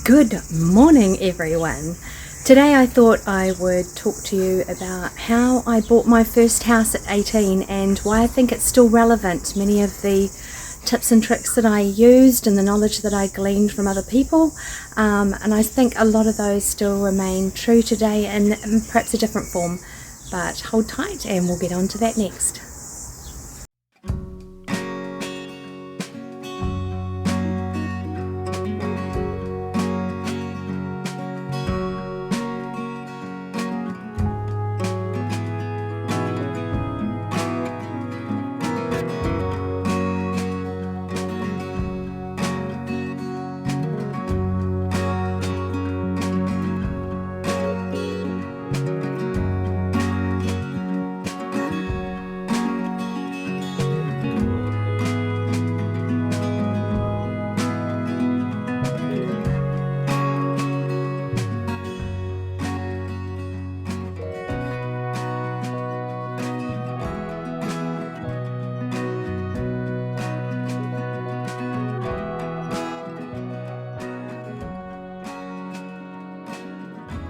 Good morning, everyone. Today I thought I would talk to you about how I bought my first house at 18 and why I think it's still relevant. Many of the tips and tricks that I used and the knowledge that I gleaned from other people, and I think a lot of those still remain true today in perhaps a different form. But hold tight and we'll get on to that next.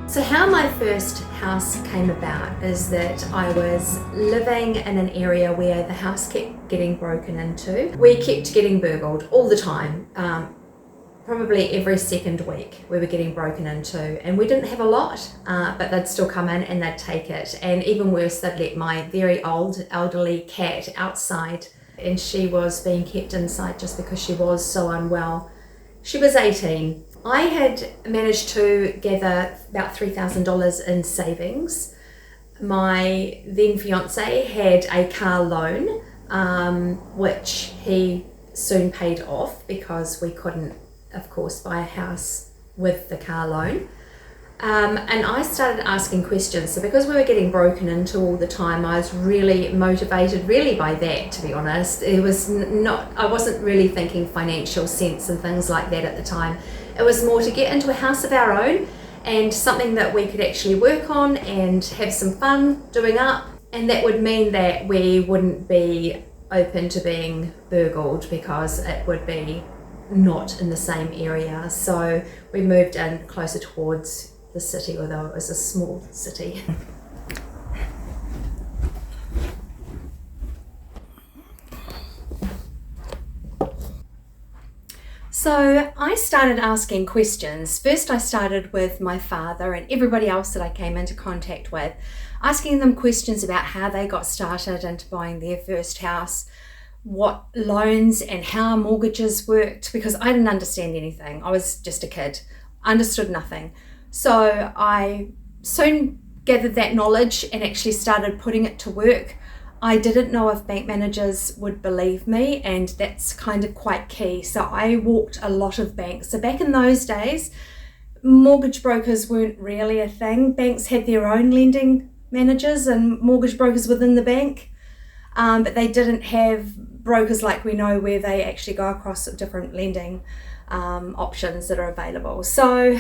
So how my first house came about is that I was living in an area where the house kept getting broken into. We kept getting burgled all the time. Probably every second week we were getting broken into, and we didn't have a lot, but they'd still come in and they'd take it. And even worse, they'd let my very old elderly cat outside, and she was being kept inside just because she was so unwell. She was 18. I had managed to gather about $3,000 in savings. My then fiance had a car loan, which he soon paid off because we couldn't, of course, buy a house with the car loan. And I started asking questions. So because we were getting broken into all the time, I was really motivated by that, to be honest. It was I wasn't really thinking financial sense and things like that at the time. It was more to get into a house of our own and something that we could actually work on and have some fun doing up. And that would mean that we wouldn't be open to being burgled because it would be not in the same area. So we moved in closer towards the city, although it was a small city. So I started asking questions. First I started with my father and everybody else that I came into contact with, asking them questions about how they got started into buying their first house, what loans and how mortgages worked, because I didn't understand anything. I was just a kid, understood nothing. So I soon gathered that knowledge and actually started putting it to work. I didn't know if bank managers would believe me, and that's kind of quite key. So I walked a lot of banks. So back in those days, mortgage brokers weren't really a thing. Banks had their own lending managers and mortgage brokers within the bank, but they didn't have brokers like we know where they actually go across different lending options that are available. So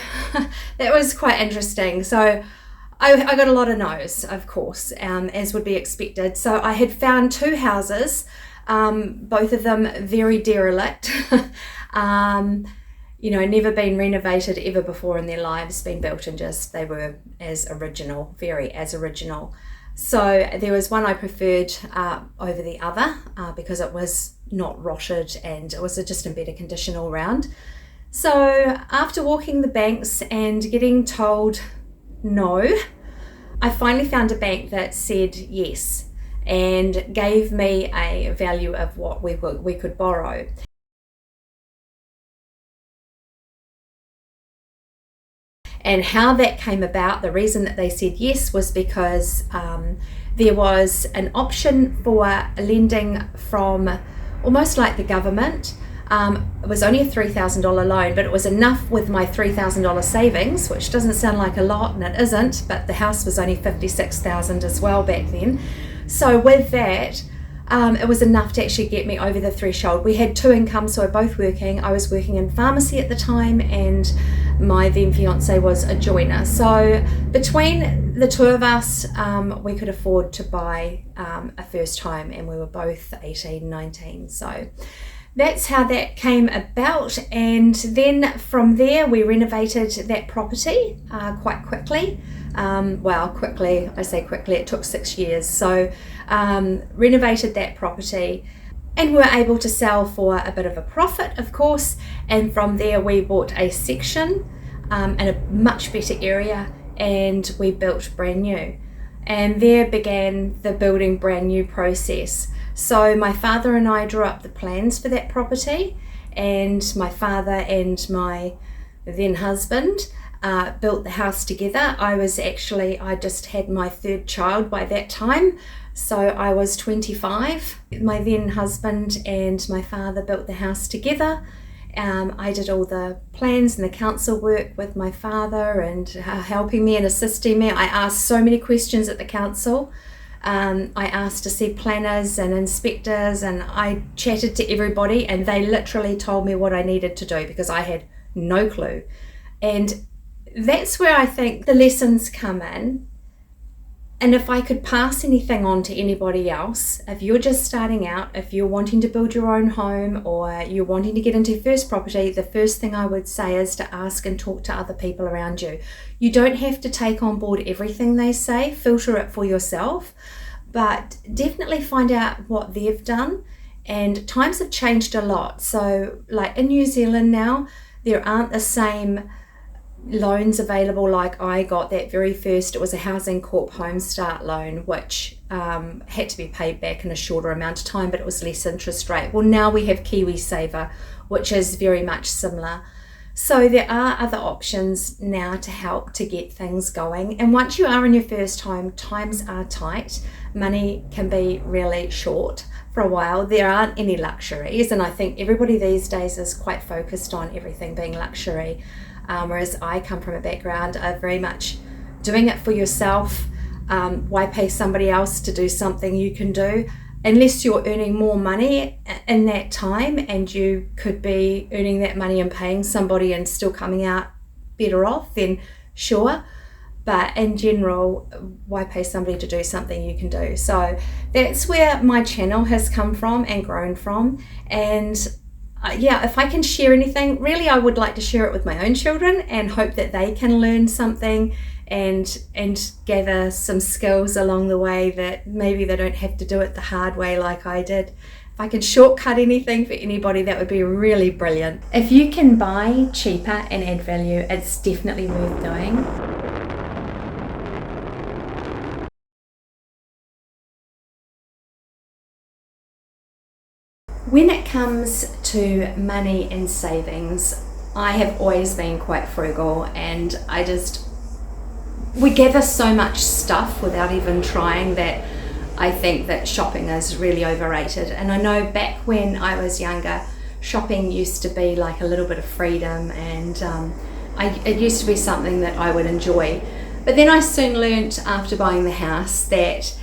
that was quite interesting. So I got a lot of no's, of course, as would be expected. So I had found two houses, both of them very derelict, never been renovated ever before in their lives, been built and they were as original, very as original. So there was one I preferred over the other because it was not rotted and it was just in better condition all round. So after walking the banks and getting told no, I finally found a bank that said yes and gave me a value of what we could borrow. And how that came about, the reason that they said yes was because there was an option for lending from almost like the government. It was only a $3,000 loan, but it was enough with my $3,000 savings, which doesn't sound like a lot, and it isn't, but the house was only $56,000 as well back then. So with that, it was enough to actually get me over the threshold. We had two incomes, so we're both working. I was working in pharmacy at the time, and my then fiance was a joiner. So between the two of us, we could afford to buy a first home, and we were both 18, 19. So that's how that came about. And then from there, we renovated that property quite quickly. Quickly, I say quickly, it took 6 years. So renovated that property, and we were able to sell for a bit of a profit, of course. And from there, we bought a section in a much better area, and we built brand new. And there began the building brand new process. So my father and I drew up the plans for that property, and my father and my then husband built the house together. I just had my third child by that time, so I was 25. My then husband and my father built the house together. I did all the plans and the council work with my father, and helping me and assisting me. I asked so many questions at the council. I asked to see planners and inspectors, and I chatted to everybody, and they literally told me what I needed to do because I had no clue. And that's where I think the lessons come in. And if I could pass anything on to anybody else, if you're just starting out, if you're wanting to build your own home, or you're wanting to get into first property, the first thing I would say is to ask and talk to other people around you. You don't have to take on board everything they say, filter it for yourself, but definitely find out what they've done. And times have changed a lot. So like in New Zealand now, there aren't the same loans available like I got that very first. It was a Housing Corp Home Start loan, which had to be paid back in a shorter amount of time, but it was less interest rate. Well, now we have KiwiSaver, which is very much similar. So there are other options now to help to get things going. And once you are in your first home, times are tight. Money can be really short for a while. There aren't any luxuries, and I think everybody these days is quite focused on everything being luxury. Whereas I come from a background of very much doing it for yourself. Why pay somebody else to do something you can do? Unless you're earning more money in that time, and you could be earning that money and paying somebody and still coming out better off, then sure. But in general, why pay somebody to do something you can do? So that's where my channel has come from and grown from. And if I can share anything, really I would like to share it with my own children and hope that they can learn something and gather some skills along the way, that maybe they don't have to do it the hard way like I did. If I could shortcut anything for anybody, that would be really brilliant. If you can buy cheaper and add value, it's definitely worth doing. When it comes to money and savings, I have always been quite frugal, and we gather so much stuff without even trying that I think that shopping is really overrated. And I know back when I was younger, shopping used to be like a little bit of freedom, and it used to be something that I would enjoy. But then I soon learnt after buying the house that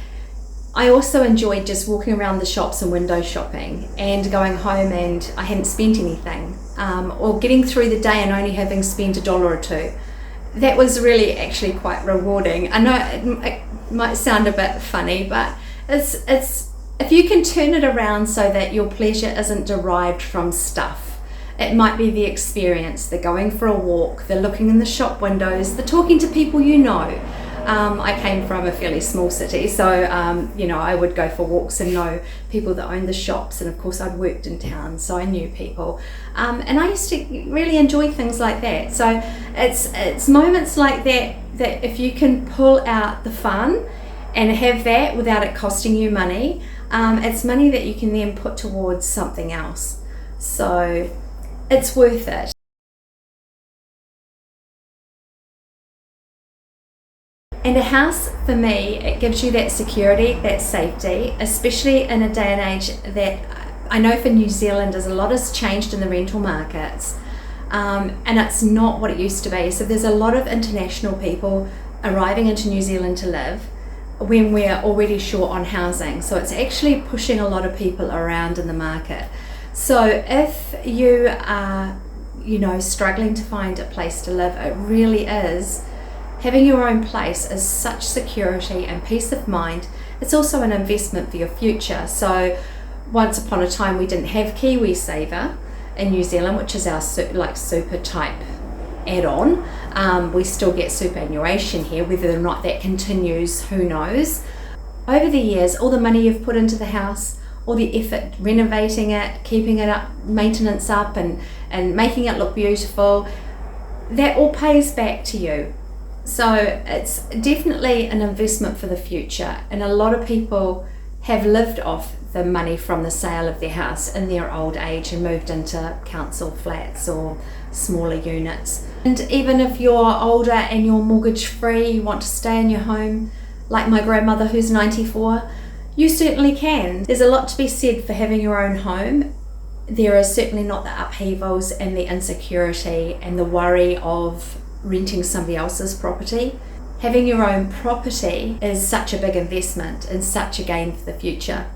I also enjoyed just walking around the shops and window shopping, and going home and I hadn't spent anything, or getting through the day and only having spent $1 or $2. That was really actually quite rewarding. I know it might sound a bit funny, but it's if you can turn it around so that your pleasure isn't derived from stuff. It might be the experience, the going for a walk, the looking in the shop windows, the talking to people you know. I came from a fairly small city, so I would go for walks and know people that owned the shops, and of course I'd worked in town, so I knew people, and I used to really enjoy things like that. So it's moments like that if you can pull out the fun and have that without it costing you money, it's money that you can then put towards something else. So it's worth it. And a house, for me, it gives you that security, that safety, especially in a day and age that I know for New Zealanders, a lot has changed in the rental markets, and it's not what it used to be. So there's a lot of international people arriving into New Zealand to live when we're already short on housing. So it's actually pushing a lot of people around in the market. So if you are, struggling to find a place to live, it really is. Having your own place is such security and peace of mind. It's also an investment for your future. So once upon a time we didn't have KiwiSaver in New Zealand, which is our super type add-on. We still get superannuation here. Whether or not that continues, who knows. Over the years, all the money you've put into the house, all the effort renovating it, keeping it up, maintenance up, and making it look beautiful, that all pays back to you. So it's definitely an investment for the future, and a lot of people have lived off the money from the sale of their house in their old age and moved into council flats or smaller units. And even if you're older and you're mortgage free, you want to stay in your home, like my grandmother who's 94, you certainly can. There's a lot to be said for having your own home. There is certainly not the upheavals and the insecurity and the worry of renting somebody else's property. Having your own property is such a big investment and such a gain for the future.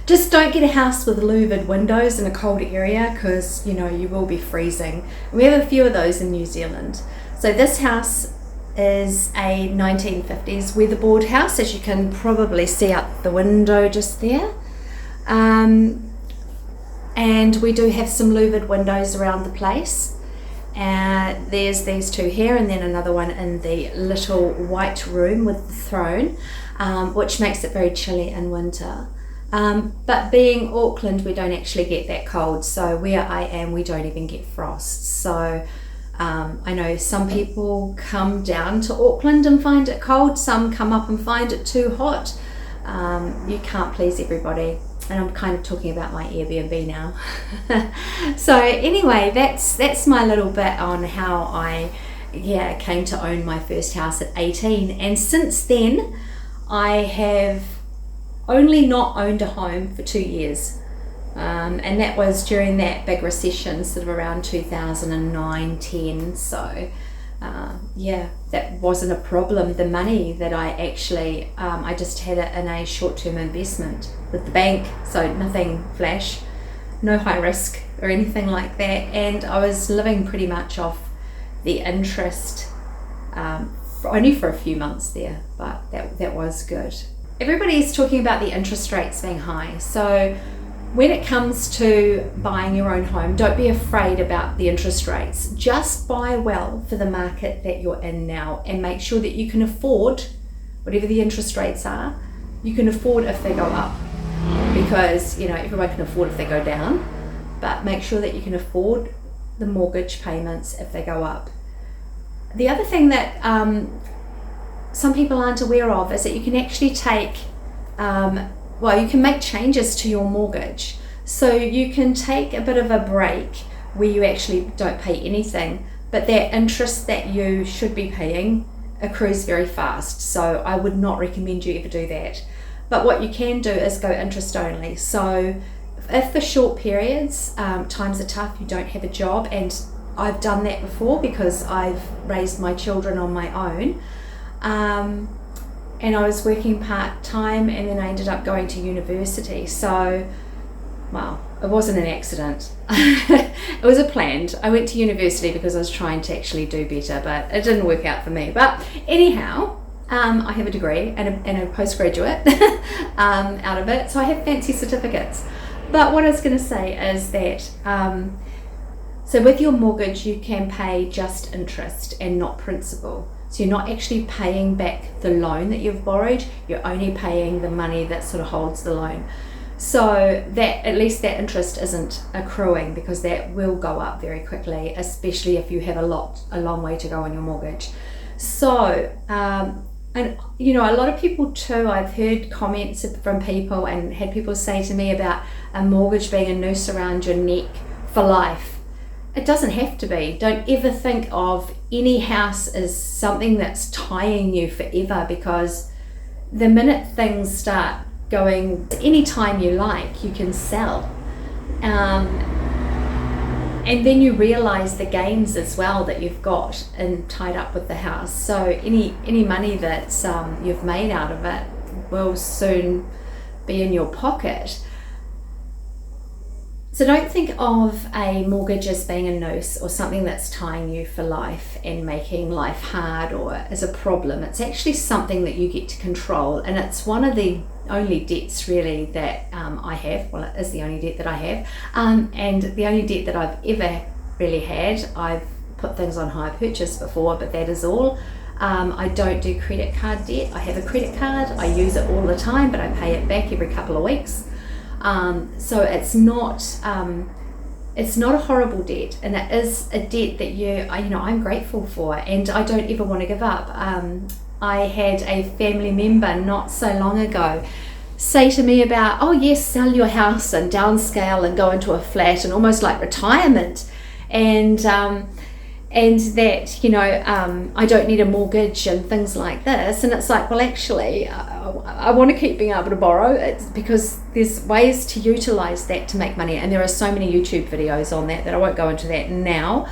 Just don't get a house with louvered windows in a cold area, because you will be freezing. We have a few of those in New Zealand. So this house is a 1950s weatherboard house, as you can probably see out the window just there. And we do have some louvered windows around the place. There's these two here, and then another one in the little white room with the throne, which makes it very chilly in winter. But being Auckland, we don't actually get that cold. So where I am, we don't even get frost. So I know some people come down to Auckland and find it cold. Some come up and find it too hot. You can't please everybody. And I'm kind of talking about my Airbnb now. So anyway, that's my little bit on how I came to own my first house at 18. And since then, I have only not owned a home for 2 years. And that was during that big recession, sort of around 2009-10. So that wasn't a problem. The money that I actually, I just had it in a short-term investment with the bank, so nothing flash, no high risk or anything like that. And I was living pretty much off the interest, only for a few months there, but that was good. Everybody's talking about the interest rates being high. So when it comes to buying your own home, don't be afraid about the interest rates. Just buy well for the market that you're in now, and make sure that you can afford whatever the interest rates are. You can afford if they go up, because everyone can afford if they go down, but make sure that you can afford the mortgage payments if they go up. The other thing that some people aren't aware of is that you can actually take you can make changes to your mortgage. So you can take a bit of a break where you actually don't pay anything, but that interest that you should be paying accrues very fast. So I would not recommend you ever do that. But what you can do is go interest only. So if for short periods, times are tough, you don't have a job, and I've done that before because I've raised my children on my own. And I was working part-time, and then I ended up going to university. So, it wasn't an accident. It was a planned. I went to university because I was trying to actually do better, but it didn't work out for me. But anyhow, I have a degree and a postgraduate out of it. So I have fancy certificates. But what I was going to say is that, so with your mortgage, you can pay just interest and not principal. So you're not actually paying back the loan that you've borrowed, you're only paying the money that sort of holds the loan. So that, at least that interest isn't accruing, because that will go up very quickly, especially if you have a long way to go on your mortgage. So, and a lot of people too, I've heard comments from people and had people say to me about a mortgage being a noose around your neck for life. It doesn't have to be. Don't ever think of any house as something that's tying you forever, because the minute things start going, any time you like, you can sell. And then you realize the gains as well that you've got and tied up with the house. So any money that you've made out of it will soon be in your pocket. So don't think of a mortgage as being a noose or something that's tying you for life and making life hard or as a problem. It's actually something that you get to control, and it's one of the only debts really that I have. Well, it is the only debt that I have, and the only debt that I've ever really had. I've put things on hire purchase before, but that is all. I don't do credit card debt. I have a credit card, I use it all the time, but I pay it back every couple of weeks. So it's not a horrible debt, and it is a debt that I'm grateful for, and I don't ever want to give up. I had a family member not so long ago say to me about, oh yes, sell your house and downscale and go into a flat and almost like retirement, and that I don't need a mortgage and things like this. And it's like, well, actually I want to keep being able to borrow. It's because there's ways to utilize that to make money, and there are so many YouTube videos on that I won't go into that now.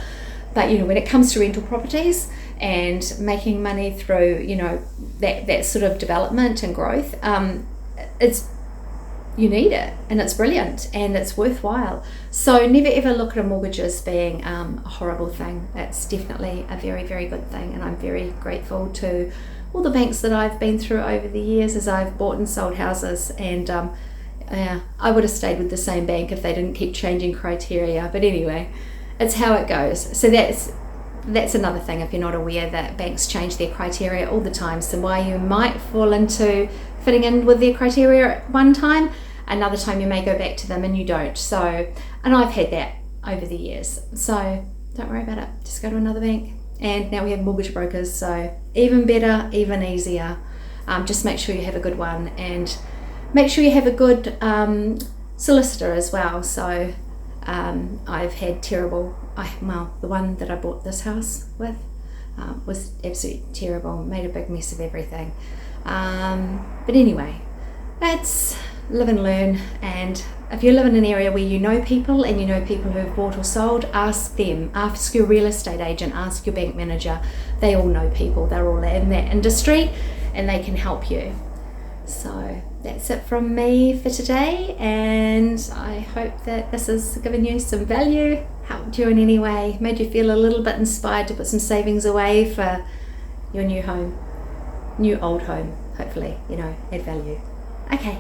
But when it comes to rental properties and making money through that sort of development and growth, you need it, and it's brilliant and it's worthwhile. So never ever look at a mortgage as being a horrible thing. It's definitely a very, very good thing, and I'm very grateful to all the banks that I've been through over the years as I've bought and sold houses. And I would have stayed with the same bank if they didn't keep changing criteria, but anyway, it's how it goes. So that's another thing, if you're not aware, that banks change their criteria all the time. So while you might fall into fitting in with their criteria at one time, another time you may go back to them and you don't. So, and I've had that over the years. So don't worry about it. Just go to another bank. And now we have mortgage brokers, so even better, even easier. Just make sure you have a good one, and make sure you have a good solicitor as well. So I've had terrible, the one that I bought this house with was absolutely terrible, made a big mess of everything. But anyway, it's live and learn. And if you live in an area where you know people and you know people who have bought or sold, ask them, ask your real estate agent, ask your bank manager. They all know people, they're all in that industry, and they can help you. So that's it from me for today, and I hope that this has given you some value, helped you in any way, made you feel a little bit inspired to put some savings away for your new old home, hopefully, add value. Okay,